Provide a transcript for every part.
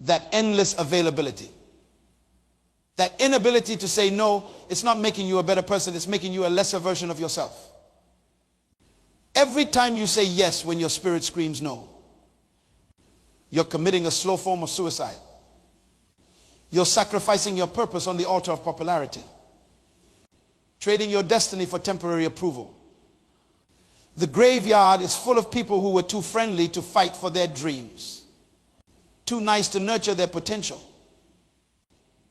that endless availability. That inability to say no, it's not making you a better person, it's making you a lesser version of yourself. Every time you say yes when your spirit screams no, you're committing a slow form of suicide. You're sacrificing your purpose on the altar of popularity, trading your destiny for temporary approval. The graveyard is full of people who were too friendly to fight for their dreams, too nice to nurture their potential,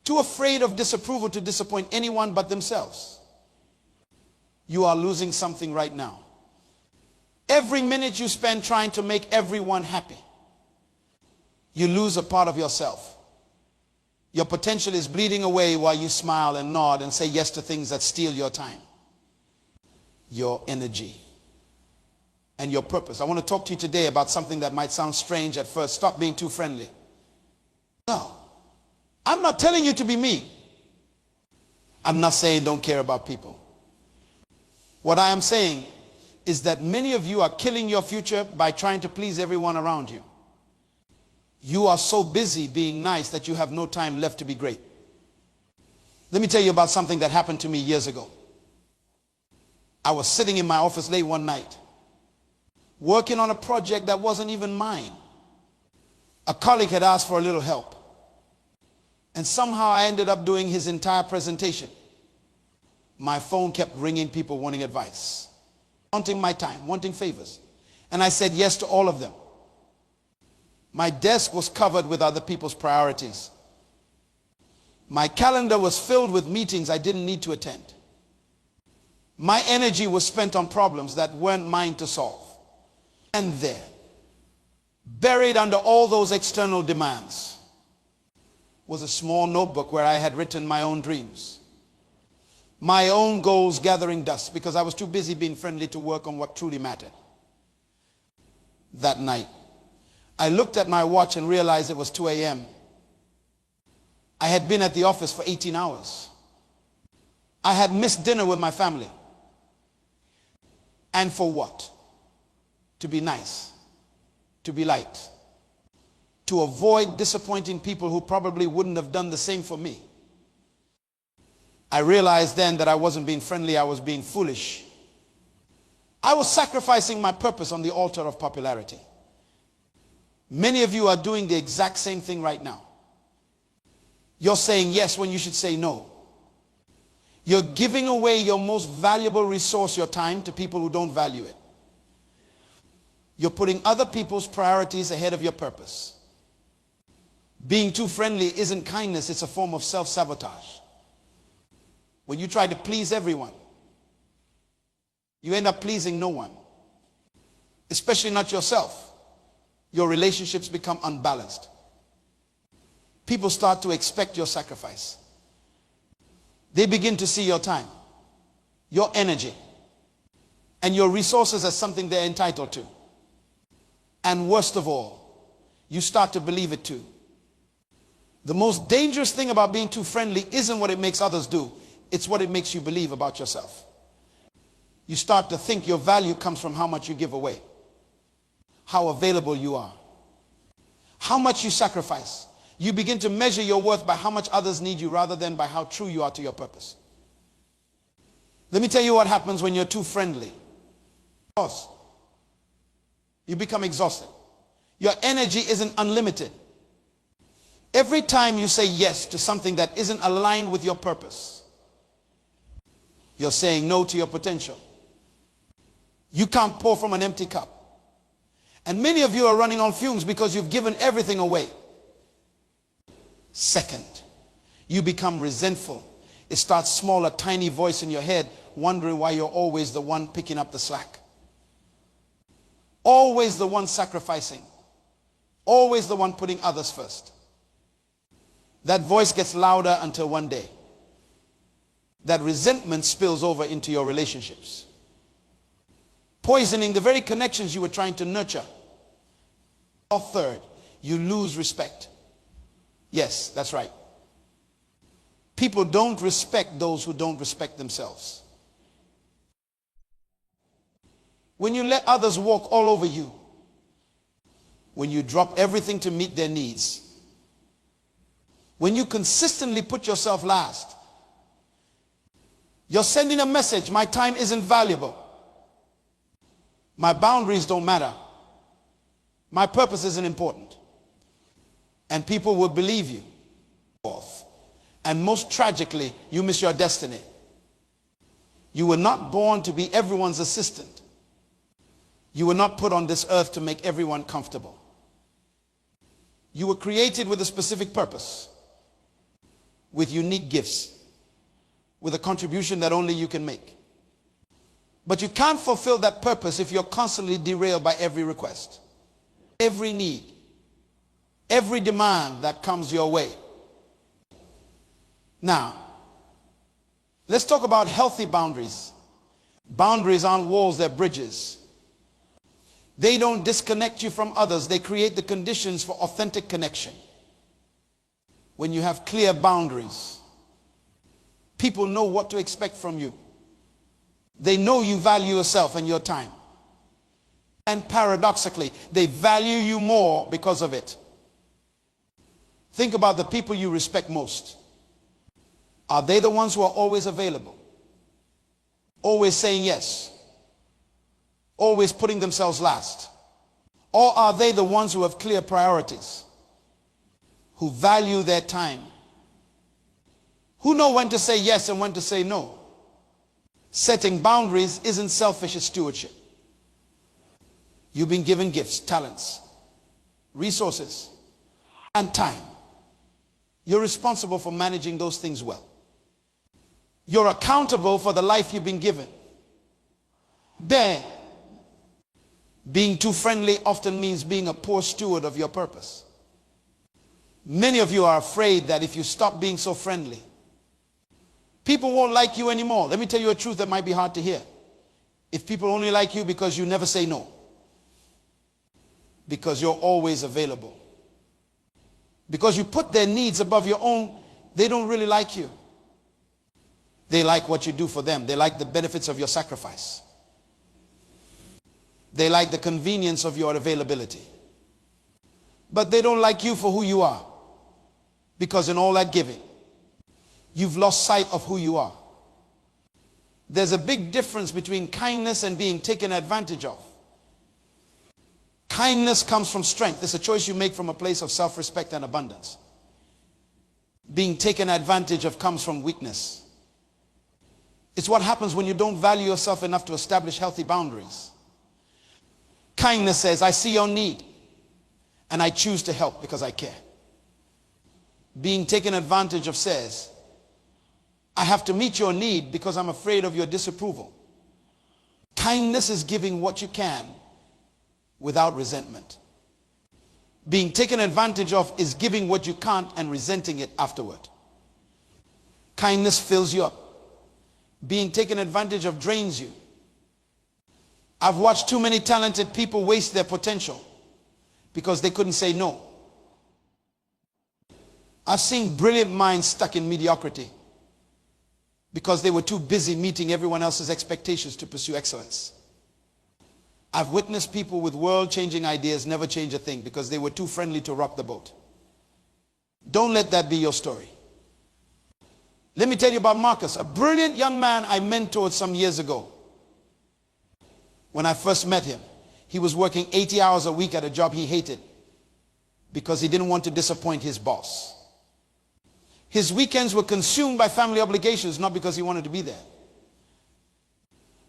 too afraid of disapproval to disappoint anyone but themselves. You are losing something right now. Every minute you spend trying to make everyone happy, you lose a part of yourself. Your potential is bleeding away while you smile and nod and say yes to things that steal your time, your energy, and your purpose. I want to talk to you today about something that might sound strange at first. Stop being too friendly. No, I'm not telling you to be me. I'm not saying don't care about people. What I am saying is that many of you are killing your future by trying to please everyone around you. You are so busy being nice that you have no time left to be great. Let me tell you about something that happened to me years ago. I was sitting in my office late one night, working on a project that wasn't even mine. A colleague had asked for a little help, and somehow I ended up doing his entire presentation. My phone kept ringing, people wanting advice, wanting my time, wanting favors. And I said yes to all of them. My desk was covered with other people's priorities. My calendar was filled with meetings I didn't need to attend. My energy was spent on problems that weren't mine to solve. And there, buried under all those external demands, was a small notebook where I had written my own dreams, my own goals gathering dust, because I was too busy being friendly to work on what truly mattered. That night, I looked at my watch and realized it was 2 a.m. I had been at the office for 18 hours. I had missed dinner with my family. And for what? To be nice, to be liked, to avoid disappointing people who probably wouldn't have done the same for me. I realized then that I wasn't being friendly, I was being foolish. I was sacrificing my purpose on the altar of popularity. Many of you are doing the exact same thing right now. You're saying yes when you should say no. You're giving away your most valuable resource, your time, to people who don't value it. You're putting other people's priorities ahead of your purpose. Being too friendly isn't kindness, it's a form of self-sabotage. When you try to please everyone, you end up pleasing no one, especially not yourself. Your relationships become unbalanced. People start to expect your sacrifice. They begin to see your time, your energy, and your resources as something they're entitled to. And worst of all, you start to believe it too. The most dangerous thing about being too friendly isn't what it makes others do. It's what it makes you believe about yourself. You start to think your value comes from how much you give away, how available you are, how much you sacrifice. You begin to measure your worth by how much others need you rather than by how true you are to your purpose. Let me tell you what happens when you're too friendly. You become exhausted. Your energy isn't unlimited. Every time you say yes to something that isn't aligned with your purpose, you're saying no to your potential. You can't pour from an empty cup. And many of you are running on fumes because you've given everything away. Second, you become resentful. It starts small, a tiny voice in your head wondering why you're always the one picking up the slack. Always the one sacrificing. Always the one putting others first. That voice gets louder until one day that resentment spills over into your relationships, poisoning the very connections you were trying to nurture. Or third, you lose respect. Yes, that's right. People don't respect those who don't respect themselves. When you let others walk all over you, when you drop everything to meet their needs, When you consistently put yourself last, you're sending a message: my time isn't valuable. My boundaries don't matter. My purpose isn't important. And people will believe you. And most tragically, you miss your destiny. You were not born to be everyone's assistant. You were not put on this earth to make everyone comfortable. You were created with a specific purpose, with unique gifts, with a contribution that only you can make. But you can't fulfill that purpose if you're constantly derailed by every request, every need, every demand that comes your way. Now, let's talk about healthy boundaries. Boundaries aren't walls, they're bridges. They don't disconnect you from others. They create the conditions for authentic connection. When you have clear boundaries, people know what to expect from you. They know you value yourself and your time. And paradoxically, they value you more because of it. Think about the people you respect most. Are they the ones who are always available? Always saying yes? Always putting themselves last? Or are they the ones who have clear priorities? Who value their time? Who know when to say yes and when to say no? Setting boundaries isn't selfish, it's stewardship. You've been given gifts, talents, resources, and time. You're responsible for managing those things well. You're accountable for the life you've been given. Being too friendly often means being a poor steward of your purpose. Many of you are afraid that if you stop being so friendly, people won't like you anymore. Let me tell you a truth that might be hard to hear. If people only like you because you never say no, because you're always available, because you put their needs above your own, they don't really like you. They like what you do for them. They like the benefits of your sacrifice. They like the convenience of your availability. But they don't like you for who you are. Because in all that giving, you've lost sight of who you are. There's a big difference between kindness and being taken advantage of. Kindness comes from strength. It's a choice you make from a place of self-respect and abundance. Being taken advantage of comes from weakness. It's what happens when you don't value yourself enough to establish healthy boundaries. Kindness says, I see your need and I choose to help because I care. Being taken advantage of says, I have to meet your need because I'm afraid of your disapproval. Kindness is giving what you can without resentment. Being taken advantage of is giving what you can't and resenting it afterward. Kindness fills you up. Being taken advantage of drains you. I've watched too many talented people waste their potential because they couldn't say no. I've seen brilliant minds stuck in mediocrity because they were too busy meeting everyone else's expectations to pursue excellence. I've witnessed people with world-changing ideas never change a thing because they were too friendly to rock the boat. Don't let that be your story. Let me tell you about Marcus, a brilliant young man I mentored some years ago. When I first met him, he was working 80 hours a week at a job he hated because he didn't want to disappoint his boss. His weekends were consumed by family obligations, not because he wanted to be there,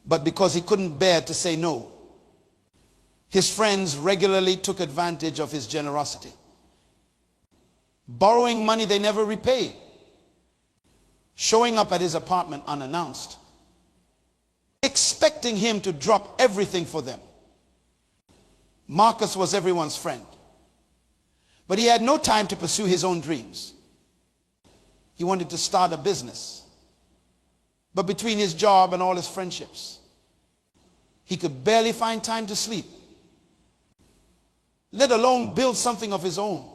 but because he couldn't bear to say no. His friends regularly took advantage of his generosity, borrowing money they never repaid, showing up at his apartment unannounced, expecting him to drop everything for them. Marcus was everyone's friend, but he had no time to pursue his own dreams. He wanted to start a business, but between his job and all his friendships, he could barely find time to sleep, let alone build something of his own.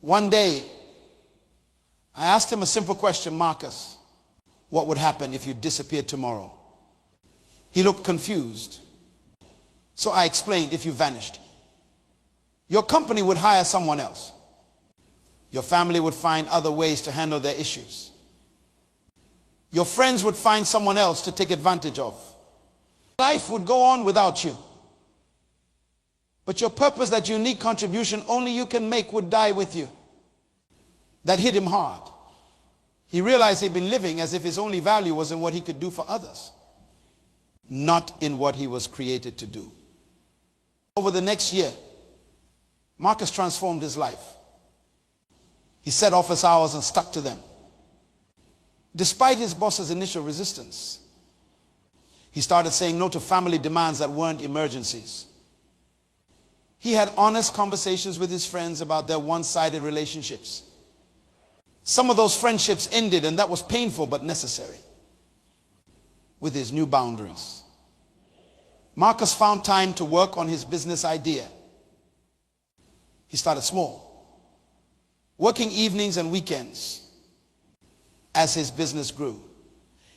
One day, I asked him a simple question, Marcus, what would happen if you disappeared tomorrow? He looked confused. So I explained, if you vanished, your company would hire someone else. Your family would find other ways to handle their issues. Your friends would find someone else to take advantage of. Life would go on without you. But your purpose, that unique contribution only you can make, would die with you. That hit him hard. He realized he'd been living as if his only value was in what he could do for others, not in what he was created to do. Over the next year, Marcus transformed his life. He set office hours and stuck to them. Despite his boss's initial resistance, he started saying no to family demands that weren't emergencies. He had honest conversations with his friends about their one-sided relationships. Some of those friendships ended, and that was painful but necessary. With his new boundaries, Marcus found time to work on his business idea. He started small, working evenings and weekends. As his business grew,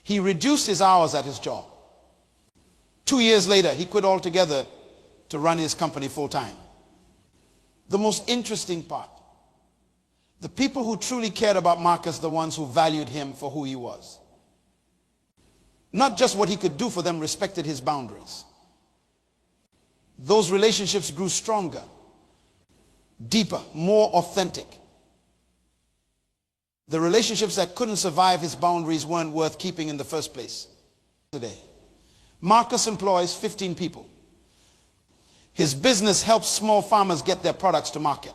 he reduced his hours at his job. 2 years later, he quit altogether to run his company full-time. The most interesting part, the people who truly cared about Marcus, the ones who valued him for who he was. Not just what he could do for them, respected his boundaries. Those relationships grew stronger, deeper, more authentic. The relationships that couldn't survive his boundaries weren't worth keeping in the first place. Today, Marcus employs 15 people. His business helps small farmers get their products to market,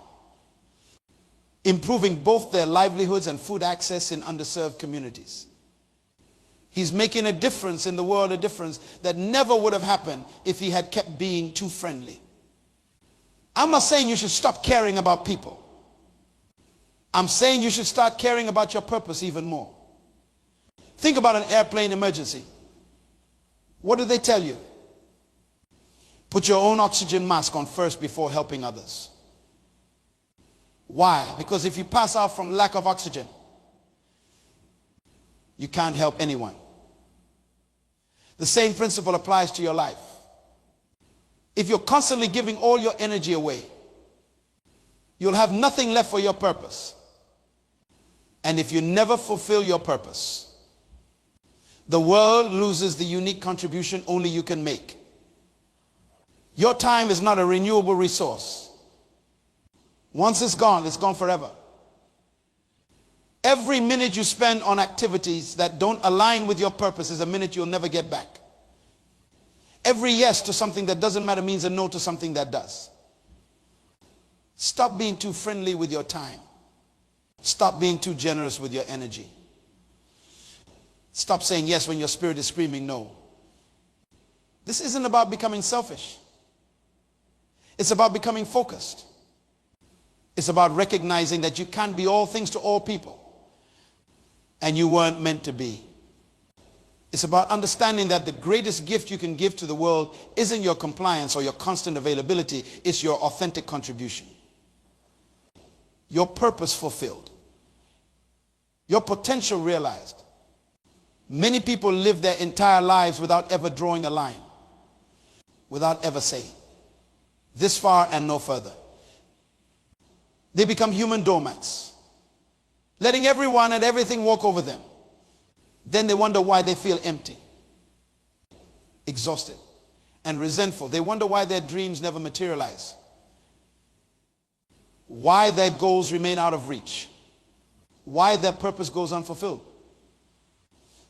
improving both their livelihoods and food access in underserved communities. He's making a difference in the world, a difference that never would have happened if he had kept being too friendly. I'm not saying you should stop caring about people. I'm saying you should start caring about your purpose even more. Think about an airplane emergency. What do they tell you? Put your own oxygen mask on first before helping others. Why? Because if you pass out from lack of oxygen, you can't help anyone. The same principle applies to your life. If you're constantly giving all your energy away, you'll have nothing left for your purpose. And if you never fulfill your purpose, the world loses the unique contribution only you can make. Your time is not a renewable resource. Once it's gone forever. Every minute you spend on activities that don't align with your purpose is a minute you'll never get back. Every yes to something that doesn't matter means a no to something that does. Stop being too friendly with your time. Stop being too generous with your energy. Stop saying yes when your spirit is screaming no. This isn't about becoming selfish. It's about becoming focused. It's about recognizing that you can't be all things to all people, and you weren't meant to be. It's about understanding that the greatest gift you can give to the world isn't your compliance or your constant availability. It's your authentic contribution. Your purpose fulfilled. Your potential realized. Many people live their entire lives without ever drawing a line, without ever saying, this far and no further. They become human doormats, letting everyone and everything walk over them. Then they wonder why they feel empty, exhausted, and resentful. They wonder why their dreams never materialize, why their goals remain out of reach, why their purpose goes unfulfilled.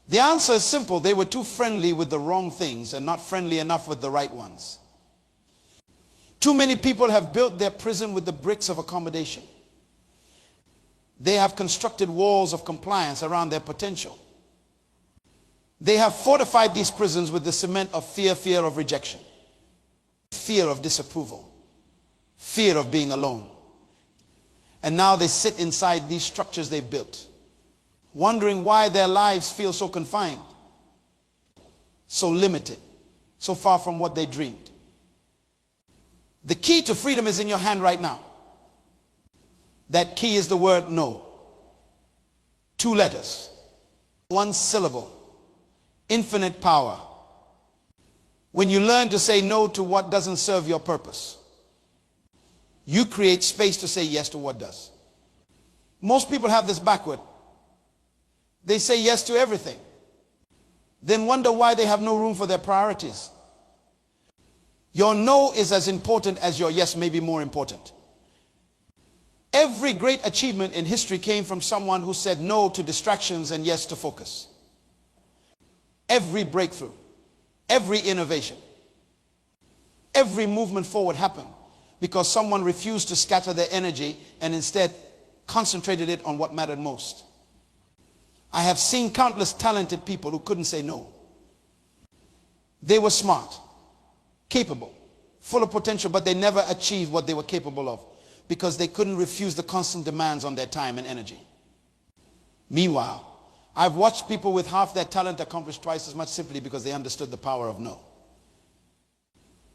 The answer is simple. They were too friendly with the wrong things and not friendly enough with the right ones. Too many people have built their prison with the bricks of accommodation. They have constructed walls of compliance around their potential. They have fortified these prisons with the cement of fear, fear of rejection, fear of disapproval, fear of being alone. And now they sit inside these structures they've built, wondering why their lives feel so confined, so limited, so far from what they dreamed. The key to freedom is in your hand right now. That key is the word no. 2 letters, 1 syllable, infinite power. When you learn to say no to what doesn't serve your purpose, you create space to say yes to what does. Most people have this backward. They say yes to everything. Then wonder why they have no room for their priorities. Your no is as important as your yes, maybe more important. Every great achievement in history came from someone who said no to distractions and yes to focus. Every breakthrough, every innovation, every movement forward happened because someone refused to scatter their energy and instead concentrated it on what mattered most. I have seen countless talented people who couldn't say no. They were smart, capable, full of potential, but they never achieved what they were capable of because they couldn't refuse the constant demands on their time and energy. Meanwhile, I've watched people with half their talent accomplish twice as much simply because they understood the power of no.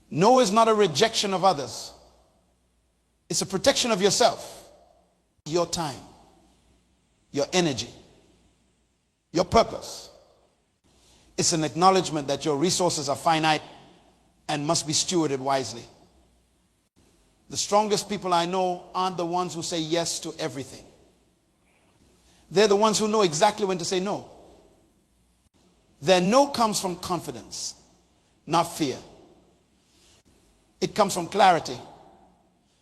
No is not a rejection of others. It's a protection of yourself, your time, your energy, your purpose. It's an acknowledgement that your resources are finite and must be stewarded wisely. The strongest people I know aren't the ones who say yes to everything. They're the ones who know exactly when to say no. Their no comes from confidence, not fear. It comes from clarity,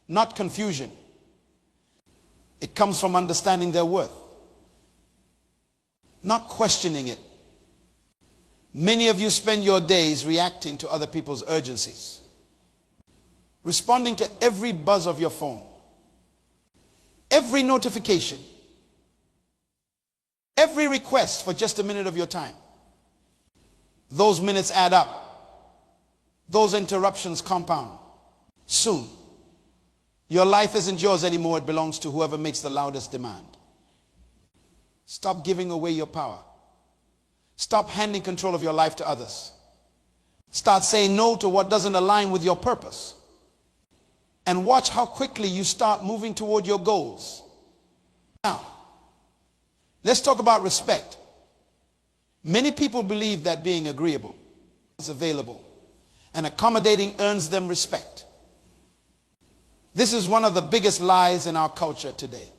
not confusion. It comes from understanding their worth, not questioning it. Many of you spend your days reacting to other people's urgencies, responding to every buzz of your phone, every notification, every request for just a minute of your time. Those minutes add up. Those interruptions compound. Soon, your life isn't yours anymore. It belongs to whoever makes the loudest demand. Stop giving away your power. Stop handing control of your life to others. Start saying no to what doesn't align with your purpose. And watch how quickly you start moving toward your goals. Now, let's talk about respect. Many people believe that being agreeable is available and accommodating earns them respect. This is one of the biggest lies in our culture today.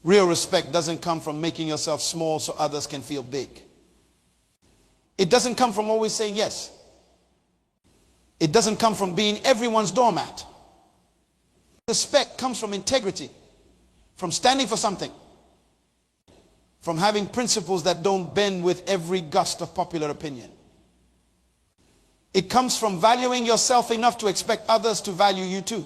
Real respect doesn't come from making yourself small so others can feel big. It doesn't come from always saying yes. It doesn't come from being everyone's doormat. Respect comes from integrity, from standing for something, from having principles that don't bend with every gust of popular opinion. It comes from valuing yourself enough to expect others to value you too.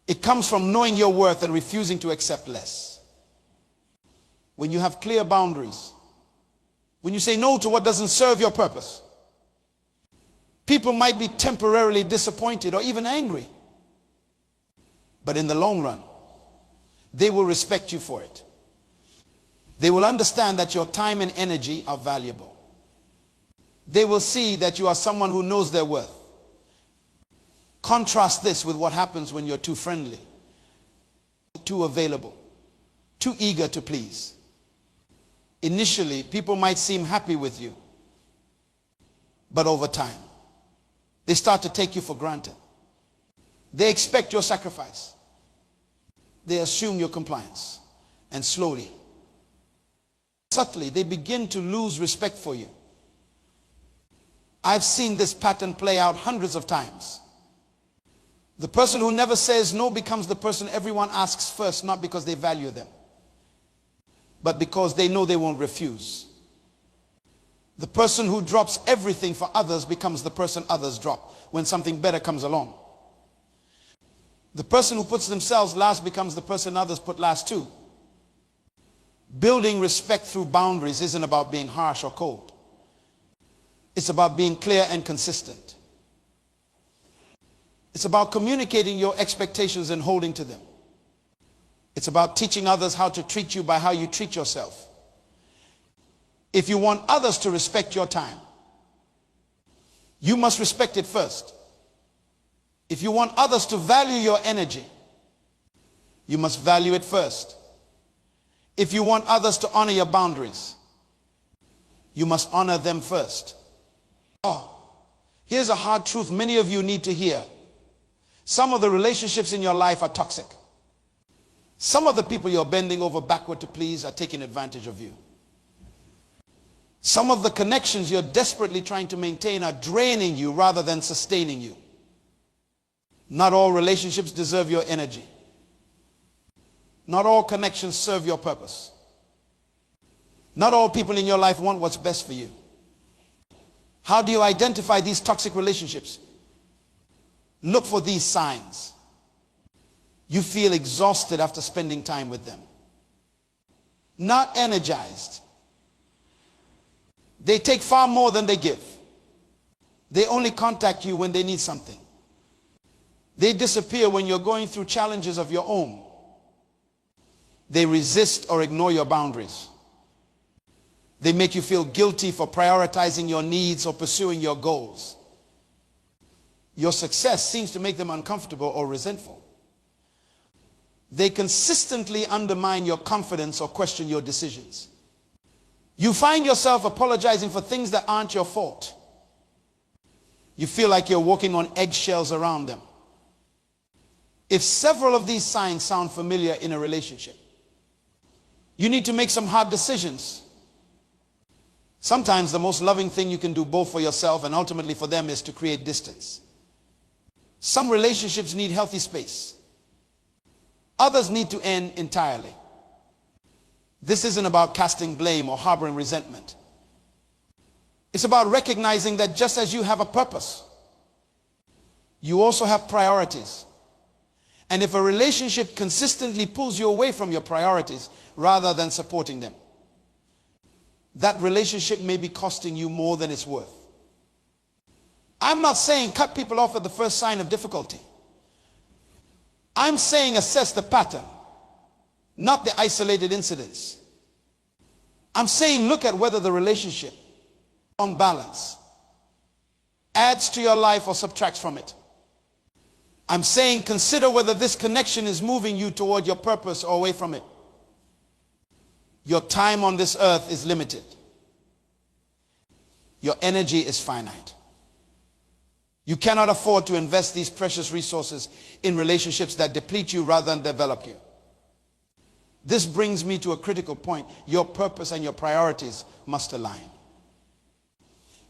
It comes from knowing your worth and refusing to accept less. When you have clear boundaries, when you say no to what doesn't serve your purpose, people might be temporarily disappointed or even angry. But in the long run, they will respect you for it. They will understand that your time and energy are valuable. They will see that you are someone who knows their worth. Contrast this with what happens when you're too friendly, too available, too eager to please. Initially, people might seem happy with you, but over time, they start to take you for granted. They expect your sacrifice. They assume your compliance. And slowly, subtly, they begin to lose respect for you. I've seen this pattern play out hundreds of times. The person who never says no becomes the person everyone asks first, not because they value them, but because they know they won't refuse. The person who drops everything for others becomes the person others drop when something better comes along. The person who puts themselves last becomes the person others put last too. Building respect through boundaries isn't about being harsh or cold. It's about being clear and consistent. It's about communicating your expectations and holding to them. It's about teaching others how to treat you by how you treat yourself. If you want others to respect your time, you must respect it first. If you want others to value your energy, you must value it first. If you want others to honor your boundaries, you must honor them first. Oh, here's a hard truth many of you need to hear. Some of the relationships in your life are toxic. Some of the people you're bending over backward to please are taking advantage of you. Some of the connections you're desperately trying to maintain are draining you rather than sustaining you. Not all relationships deserve your energy. Not all connections serve your purpose. Not all people in your life want what's best for you. How do you identify these toxic relationships? Look for these signs. You feel exhausted after spending time with them. Not energized. They take far more than they give. They only contact you when they need something. They disappear when you're going through challenges of your own. They resist or ignore your boundaries. They make you feel guilty for prioritizing your needs or pursuing your goals. Your success seems to make them uncomfortable or resentful. They consistently undermine your confidence or question your decisions. You find yourself apologizing for things that aren't your fault. You feel like you're walking on eggshells around them. If several of these signs sound familiar in a relationship, you need to make some hard decisions. Sometimes the most loving thing you can do both for yourself and ultimately for them is to create distance. Some relationships need healthy space. Others need to end entirely. This isn't about casting blame or harboring resentment. It's about recognizing that just as you have a purpose, you also have priorities. And if a relationship consistently pulls you away from your priorities rather than supporting them, that relationship may be costing you more than it's worth. I'm not saying cut people off at the first sign of difficulty. I'm saying assess the pattern, not the isolated incidents. I'm saying look at whether the relationship, on balance, adds to your life or subtracts from it. I'm saying consider whether this connection is moving you toward your purpose or away from it. Your time on this earth is limited. Your energy is finite. You cannot afford to invest these precious resources in relationships that deplete you rather than develop you. This brings me to a critical point. Your purpose and your priorities must align.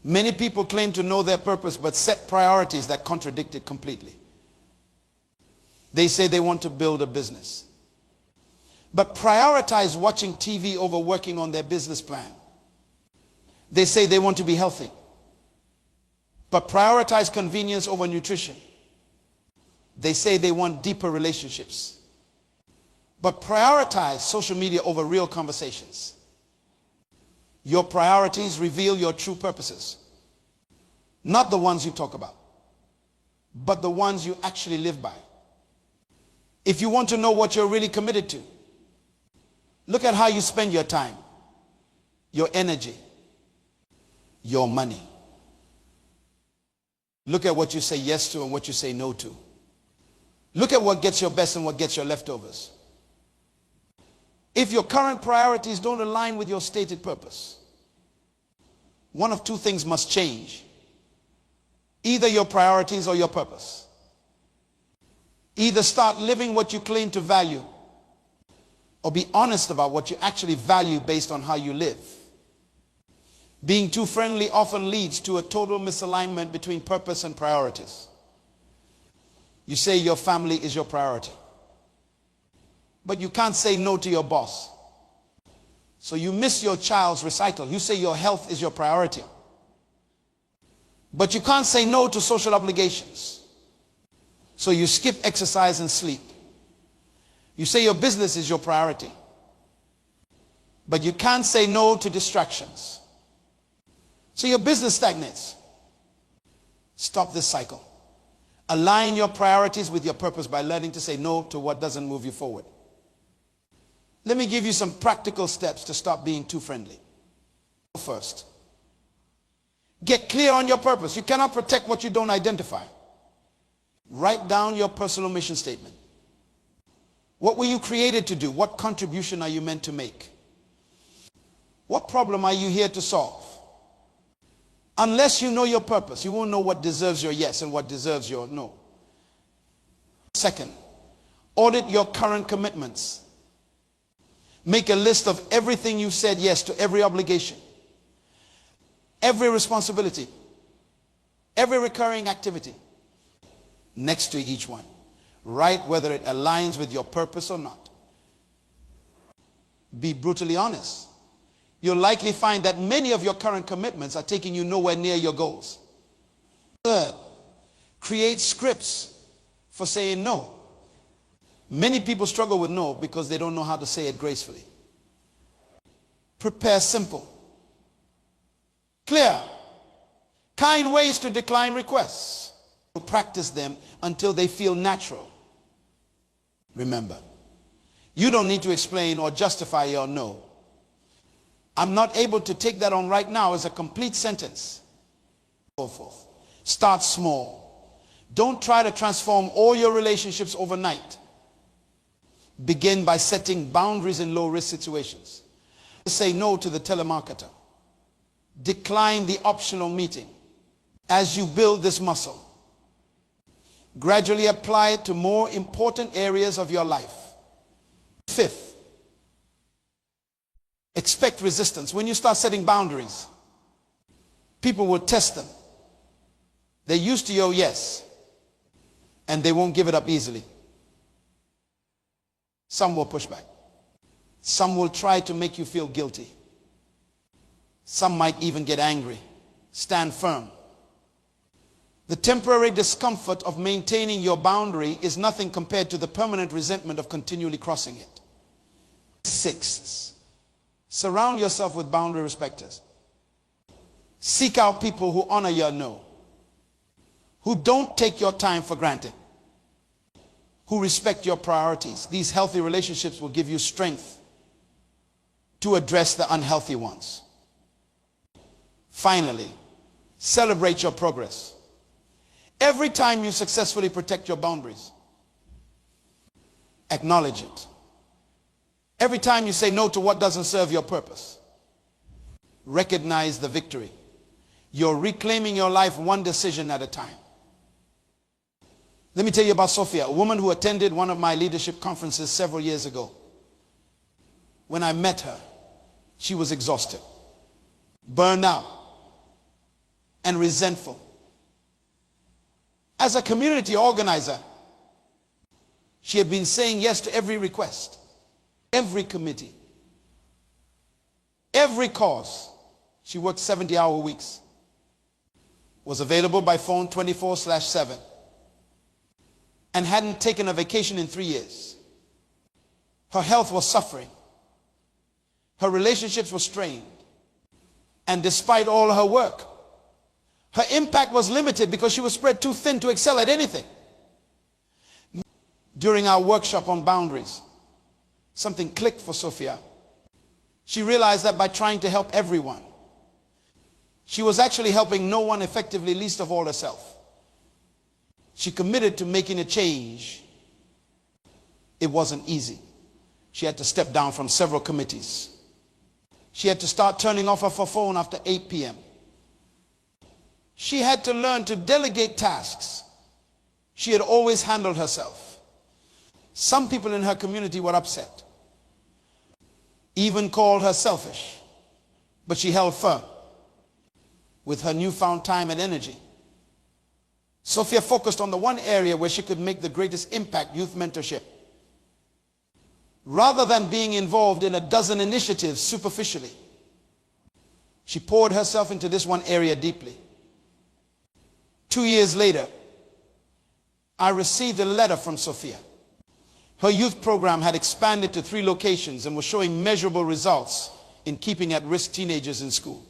Many people claim to know their purpose but set priorities that contradict it completely. They say they want to build a business, but prioritize watching TV over working on their business plan. They say they want to be healthy, but prioritize convenience over nutrition. They say they want deeper relationships, but prioritize social media over real conversations. Your priorities reveal your true purposes, not the ones you talk about, but the ones you actually live by. If you want to know what you're really committed to, look at how you spend your time, your energy, your money. Look at what you say yes to and what you say no to. Look at what gets your best and what gets your leftovers. If your current priorities don't align with your stated purpose, one of two things must change. Either your priorities or your purpose. Either start living what you claim to value, or be honest about what you actually value based on how you live. Being too friendly often leads to a total misalignment between purpose and priorities. You say your family is your priority, but you can't say no to your boss. So you miss your child's recital. You say your health is your priority, but you can't say no to social obligations. So you skip exercise and sleep. You say your business is your priority, but you can't say no to distractions. So your business stagnates. Stop this cycle. Align your priorities with your purpose by learning to say no to what doesn't move you forward. Let me give you some practical steps to stop being too friendly. First, get clear on your purpose. You cannot protect what you don't identify. Write down your personal mission statement. What were you created to do? What contribution are you meant to make? What problem are you here to solve? Unless you know your purpose, you won't know what deserves your yes and what deserves your no. Second, Audit your current commitments. Make a list of everything you said yes to, every obligation, every responsibility, every recurring activity. Next to each one, write whether it aligns with your purpose or not. Be brutally honest. You'll likely find that many of your current commitments are taking you nowhere near your goals. Third, create scripts for saying no. Many people struggle with no because they don't know how to say it gracefully. Prepare simple, clear, kind ways to decline requests. Practice them until they feel natural. Remember, you don't need to explain or justify your no. I'm not able to take that on right now as a complete sentence. So forth. Start small. Don't try to transform all your relationships overnight. Begin by setting boundaries in low-risk situations. Say no to the telemarketer. Decline the optional meeting. As you build this muscle, gradually apply it to more important areas of your life. Fifth, expect resistance. When you start setting boundaries, people will test them. They're used to your yes, and they won't give it up easily. Some will push back. Some will try to make you feel guilty. Some might even get angry. Stand firm. The temporary discomfort of maintaining your boundary is nothing compared to the permanent resentment of continually crossing it. Sixth, surround yourself with boundary respecters. Seek out people who honor your no, who don't take your time for granted, who respect your priorities. These healthy relationships will give you strength to address the unhealthy ones. Finally, celebrate your progress. Every time you successfully protect your boundaries, acknowledge it. Every time you say no to what doesn't serve your purpose, recognize the victory. You're reclaiming your life one decision at a time. Let me tell you about Sophia, a woman who attended one of my leadership conferences several years ago. When I met her, she was exhausted, burned out, and resentful. As a community organizer, she had been saying yes to every request, every committee, every cause. She worked 70-hour weeks, was available by phone 24/7, and hadn't taken a vacation in 3 years. Her health was suffering. Her relationships were strained. And despite all her work, her impact was limited because she was spread too thin to excel at anything. During our workshop on boundaries, something clicked for Sophia. She realized that by trying to help everyone, she was actually helping no one effectively, least of all herself. She committed to making a change. It wasn't easy. She had to step down from several committees. She had to start turning off her phone after 8 p.m. She had to learn to delegate tasks. She had always handled herself. Some people in her community were upset, even called her selfish, but she held firm. With her newfound time and energy, Sophia focused on the one area where she could make the greatest impact: youth mentorship. Rather than being involved in a dozen initiatives superficially, she poured herself into this one area deeply. 2 years later, I received a letter from Sophia. Her youth program had expanded to 3 locations and was showing measurable results in keeping at-risk teenagers in school.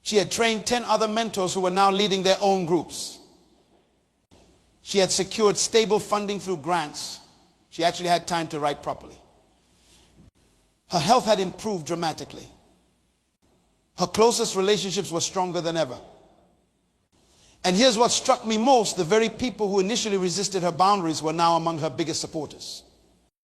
She had trained 10 other mentors who were now leading their own groups. She had secured stable funding through grants. She actually had time to write properly. Her health had improved dramatically. Her closest relationships were stronger than ever. And here's what struck me most: the very people who initially resisted her boundaries were now among her biggest supporters.